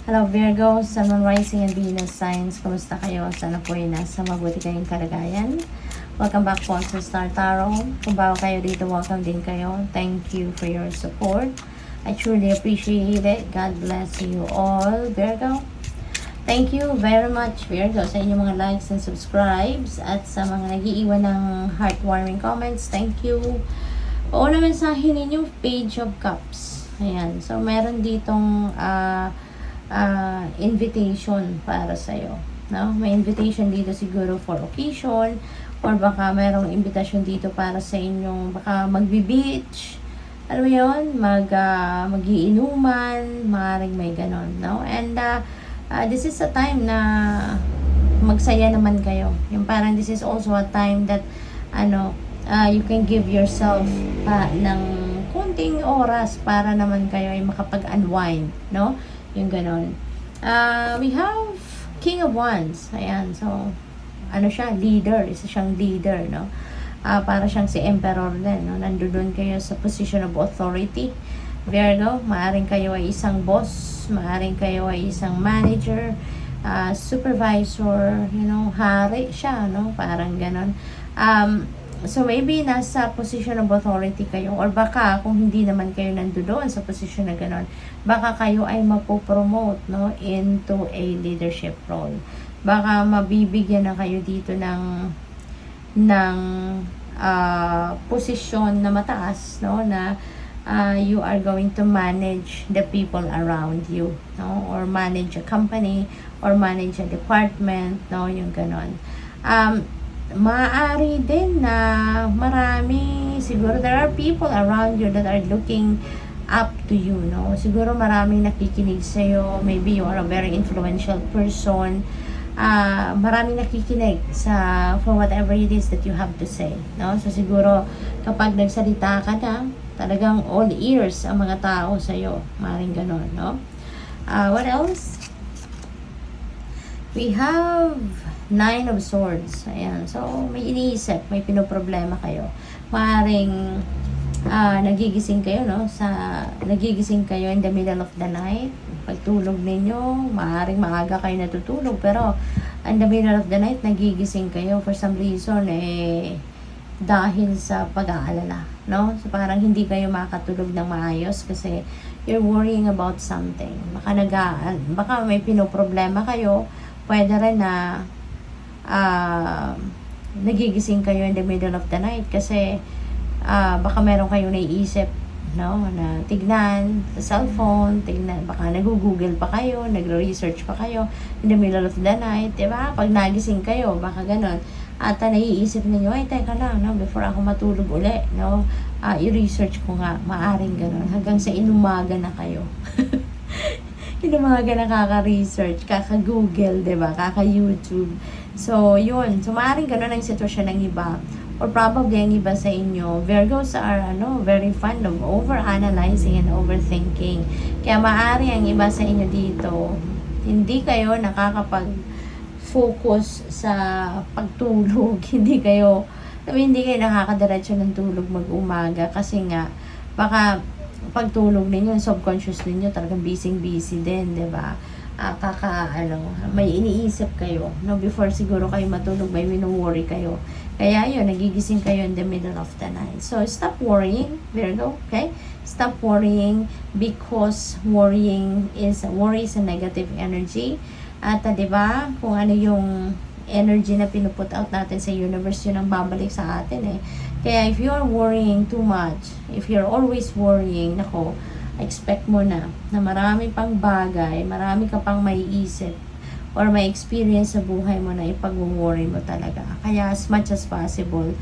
Hello Virgo, Sun, Moon, Rising, and Venus signs. Kumusta kayo? Sana po ay nasa mabuti kayong kalagayan. Welcome back po sa Star Tarot. Kung bago kayo dito, welcome din kayo. Thank you for your support. I truly appreciate it. God bless you all, Virgo. Thank you very much, Virgo, sa inyong mga likes and subscribes at sa mga nag-iiwan ng heartwarming comments. Thank you. Una mensahe ninyo, Page of Cups. Ayan. So, meron ditong invitation para sa'yo. No? May invitation dito siguro for occasion or baka merong invitation dito para sa inyong baka magbi-beach. Ano yun? Mag-iinuman, maaaring may ganon. No? And this is a time na magsaya naman kayo. Yung parang this is also a time that you can give yourself ng konting oras para naman kayo ay makapag-unwind, no? Yung ganon. We have King of Wands. Ayan, so ano siya? Leader. Isa siyang leader, no? Para siyang si Emperor din, no? Nandoon kayo sa position of authority. Virgo, maaring kayo ay isang boss, maaring kayo ay isang manager, supervisor, hari siya, no? Parang ganon. So maybe nasa position of authority kayo or baka kung hindi naman kayo nandoon sa position na gano'n, baka kayo ay mapopromote, no, into a leadership role. Baka mabibigyan na kayo dito ng posisyon na mataas, no, na you are going to manage the people around you, no, or manage a company or manage a department, no, yung gano'n. Maaari din na marami, siguro there are people around you that are looking up to you, no? Siguro maraming nakikinig sa'yo, maybe you are a very influential person, maraming nakikinig for whatever it is that you have to say, no? So siguro kapag nagsalita ka na, talagang all ears ang mga tao sa'yo, maaaring ganon, no? What else? We have Nine of Swords. Ayan. So, may iniisip, may pinoproblema kayo. Maaring nagigising kayo, no? Nagigising kayo in the middle of the night. Pagtulog ninyo, maaring maaga kayo natutulog. Pero, in the middle of the night, nagigising kayo for some reason, dahil sa pag-aalala, no? So, parang hindi kayo makatulog ng maayos kasi you're worrying about something. Baka may pinoproblema kayo. Pwede rin na nagigising kayo in the middle of the night kasi baka meron kayong naiisip, no, na tignan sa cellphone, baka nag-google pa kayo, nagre-research pa kayo in the middle of the night, diba? Pag nagising kayo, baka ganon. At naiisip ninyo, ay teka lang, no, before ako matulog uli, no, i-research ko nga, maaring ganon, hanggang sa inumaga na kayo. Inumaga na kaka-research, kaka-google, diba? Kaka-YouTube. So, yun. So, maaaring ganun ang sitwasyon ng iba. Or probably ang iba sa inyo, Virgos are very fond of over-analyzing and overthinking. Kaya maaari ang iba sa inyo dito, hindi kayo nakakapag-focus sa pagtulog. hindi kayo nakakadiretso ng tulog mag-umaga kasi nga, baka pagtulog ninyo, subconscious ninyo, talagang busy din, diba? May iniisip kayo, no? Before siguro kayo matulog, may wino-worry kayo. Kaya yun, nagigising kayo in the middle of the night. So, stop worrying, Virgo, okay? Stop worrying because worry is a negative energy. At, diba, kung ano yung energy na pinuput out natin sa universe, yun ang babalik sa atin, Kaya, if you're worrying too much, if you're always worrying, nako, expect mo na marami pang bagay, marami ka pang maiisip or may experience sa buhay mo na ipag-worry mo talaga. Kaya as much as possible,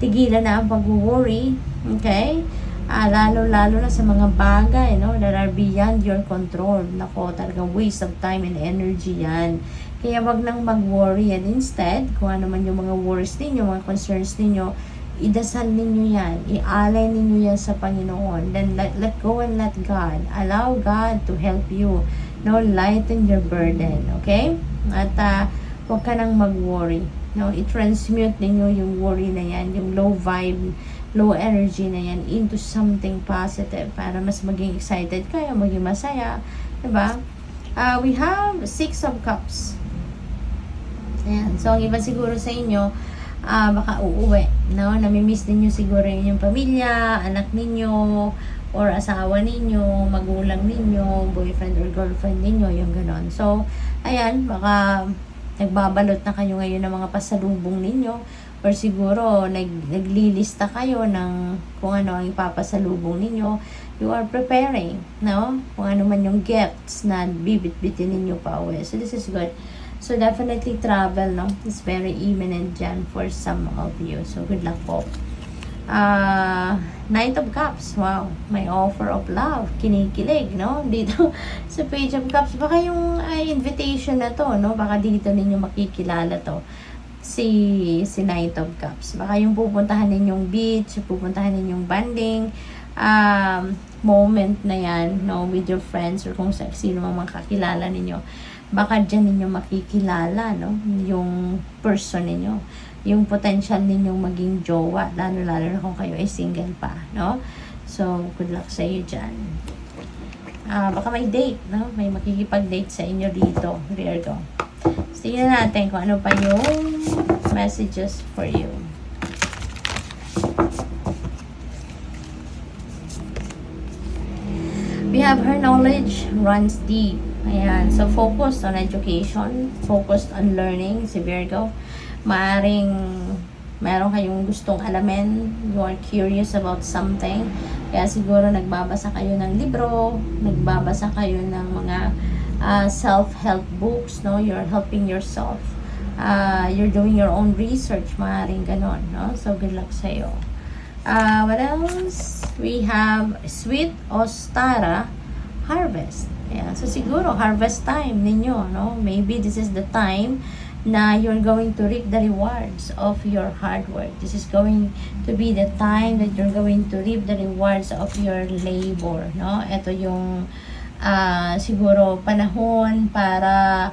tigilan na ang pag-worry, okay? Lalo na sa mga bagay, no, that are beyond your control. Nako, talagang waste of time and energy yan. Kaya wag nang mag-worry, and instead, kung ano man yung mga worries ninyo, mga concerns ninyo, idasal ninyo yan, ialay ninyo yan sa Panginoon. Then let go and let God. Allow God to help you. No, lighten your burden. Okay? At huwag ka nang mag-worry. No, i-transmute ninyo yung worry na yan, yung low vibe, low energy na yan into something positive para mas maging excited kayo, maging masaya. Diba? We have 6 of Cups. Ayan. So, ang iba siguro sa inyo, baka uuwi, no? Namimiss ninyo siguro yung pamilya, anak ninyo, or asawa ninyo, magulang ninyo, boyfriend or girlfriend ninyo, yung ganon. So, ayan, baka nagbabalot na kayo ngayon ng mga pasalubong ninyo, or siguro naglilista kayo ng kung ano ang ipapasalubong ninyo. You are preparing, no? Kung ano man yung gifts na bibit-bitin ninyo pa uwi. So, this is good. So, definitely travel, no? It's very imminent dyan for some of you. So, good luck po. Knight of Cups. Wow. May offer of love. Kinikilig, no? Dito sa Page of Cups. Baka yung invitation na to, no? Baka dito ninyo makikilala to. Si Knight of Cups. Baka yung pupuntahan ninyong beach, pupuntahan ninyong banding, moment na yan, no? With your friends or kung sino mang makakilala ninyo. Baka dyan ninyo makikilala, no? Yung person ninyo. Yung potential ninyong maging jowa. Lalo-lalo na kung kayo ay single pa, no? So, good luck sa iyo dyan. Baka may date, no? May makikipag-date sa inyo dito, Virgo. So, tingnan natin kung ano pa yung messages for you. We have her knowledge runs deep. Ayan. So, focused on education, focused on learning, si Virgo. Maaring meron kayong gustong alamin, you are curious about something. Kaya siguro nagbabasa kayo ng libro, nagbabasa kayo ng mga self-help books, no? You're helping yourself. You're doing your own research, maaring ganon, no? So, good luck sa'yo. What else? We have Sweet Ostara Harvest. Yeah, so siguro harvest time ninyo, no? Maybe this is the time na you're going to reap the rewards of your hard work. This is going to be the time that you're going to reap the rewards of your labor, no? Ito yung siguro panahon para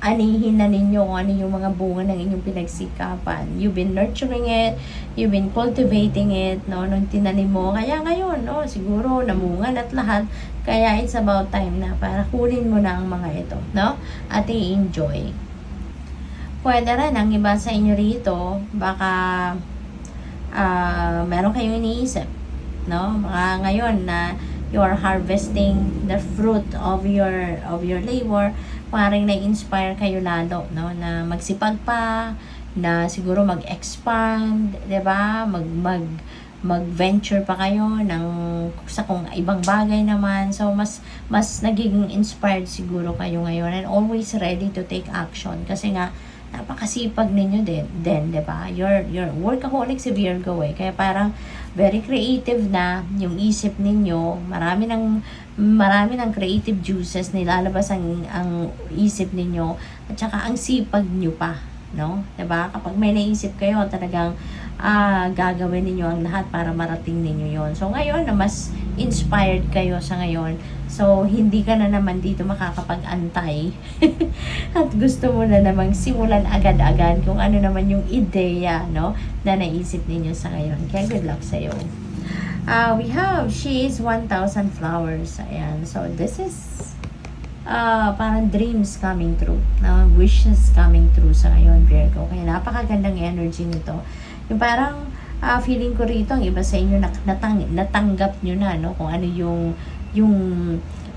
anihin na ninyo kung ano yung mga bunga ng inyong pinagsikapan. You've been nurturing it, you've been cultivating it, no, nung tinanim mo. Kaya ngayon, no, siguro namungan at lahat. Kaya it's about time na para kunin mo na ang mga ito, no, at i-enjoy. Pwede rin ang iba sa inyo rito, baka meron kayong iniisip, no, baka ngayon na you are harvesting the fruit of your labor, maaaring na-inspire kayo lalo, no, na magsipag pa, na siguro mag-expand, 'di ba? Mag-venture pa kayo ng sa kung ibang bagay naman. So mas nagiging inspired siguro kayo ngayon, and always ready to take action kasi nga napakasipag ninyo din, 'di ba? You're workaholic si Virgo eh. Kaya parang very creative na yung isip ninyo. Marami ng creative juices nilalabas ang isip ninyo, at saka ang sipag niyo pa, no? 'Di ba? Kapag may naisip kayo, talagang gagawin ninyo ang lahat para marating ninyo 'yon. So ngayon na mas inspired kayo sa ngayon, so hindi ka na naman dito makakapag-antay at gusto mo na namang simulan agad-agad kung ano naman yung ideya, no, na naisip ninyo sa ngayon. Kaya good luck sa iyo. We have She is 1,000 Flowers. Ayan. So this is parang dreams coming true, no? Wishes coming true sa ngayon, Virgo. Kaya napakagandang energy nito. Yung parang feeling ko rito, ang iba sa inyo natanggap nyo na, no? Kung ano yung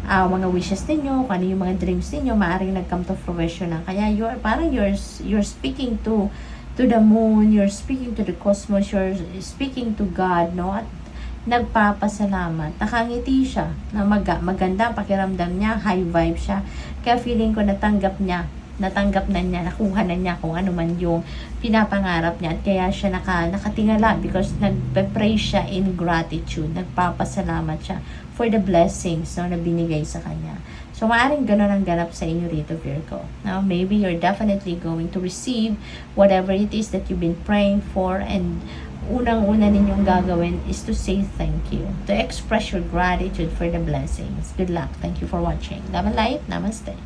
mga wishes ninyo, kung ano yung mga dreams ninyo, maaaring nag-come to fruition na. Kaya you're speaking to the moon, you're speaking to the cosmos, you're speaking to God, no? At nagpapasalamat. Nakangiti siya, na maganda pakiramdam niya, high vibe siya. Kaya feeling ko natanggap na niya, nakuha na niya kung ano man yung pinapangarap niya, at kaya siya nakatingala because nagpe-pray siya in gratitude, nagpapasalamat siya for the blessings, no, na binigay sa kanya. So maaaring ganun ang ganap sa inyo rito, Virgo. Now, maybe you're definitely going to receive whatever it is that you've been praying for, and unang-una ninyong gagawin is to say thank you, to express your gratitude for the blessings. Good luck. Thank you for watching. Love and light. Namaste.